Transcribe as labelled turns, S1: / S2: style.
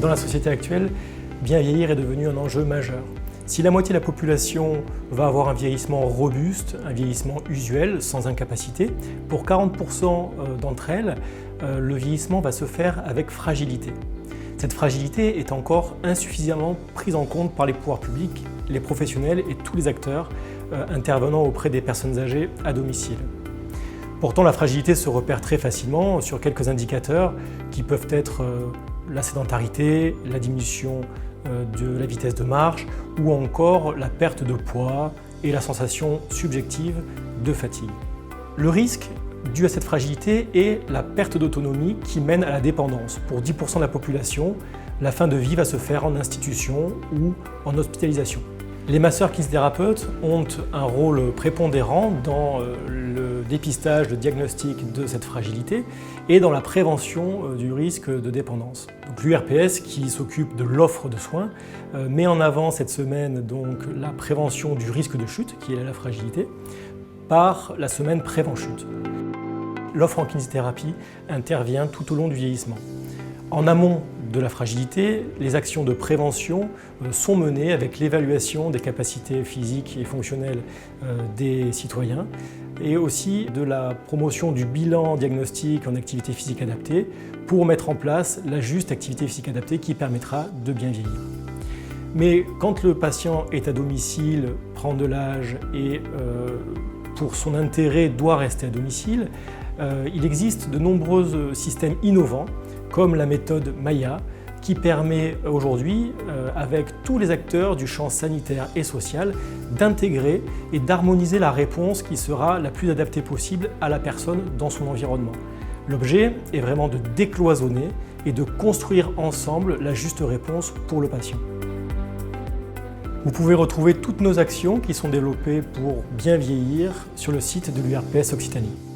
S1: Dans la société actuelle, bien vieillir est devenu un enjeu majeur. Si la moitié de la population va avoir un vieillissement robuste, un vieillissement usuel, sans incapacité, pour 40% d'entre elles, le vieillissement va se faire avec fragilité. Cette fragilité est encore insuffisamment prise en compte par les pouvoirs publics, les professionnels et tous les acteurs intervenant auprès des personnes âgées à domicile. Pourtant, la fragilité se repère très facilement sur quelques indicateurs qui peuvent être la sédentarité, la diminution de la vitesse de marche ou encore la perte de poids et la sensation subjective de fatigue. Le risque dû à cette fragilité est la perte d'autonomie qui mène à la dépendance. Pour 10% de la population, la fin de vie va se faire en institution ou en hospitalisation. Les masseurs-kinésithérapeutes ont un rôle prépondérant dans le dépistage, le diagnostic de cette fragilité et dans la prévention du risque de dépendance. L'URPS, qui s'occupe de l'offre de soins, met en avant cette semaine donc, la prévention du risque de chute, qui est la fragilité, par la semaine Prévenchute. L'offre en kinésithérapie intervient tout au long du vieillissement. En amont de la fragilité, les actions de prévention sont menées avec l'évaluation des capacités physiques et fonctionnelles des citoyens et aussi de la promotion du bilan diagnostic en activité physique adaptée pour mettre en place la juste activité physique adaptée qui permettra de bien vieillir. Mais quand le patient est à domicile, prend de l'âge et pour son intérêt doit rester à domicile, il existe de nombreux systèmes innovants comme la méthode Maya, qui permet aujourd'hui, avec tous les acteurs du champ sanitaire et social, d'intégrer et d'harmoniser la réponse qui sera la plus adaptée possible à la personne dans son environnement. L'objet est vraiment de décloisonner et de construire ensemble la juste réponse pour le patient. Vous pouvez retrouver toutes nos actions qui sont développées pour bien vieillir sur le site de l'URPS Occitanie.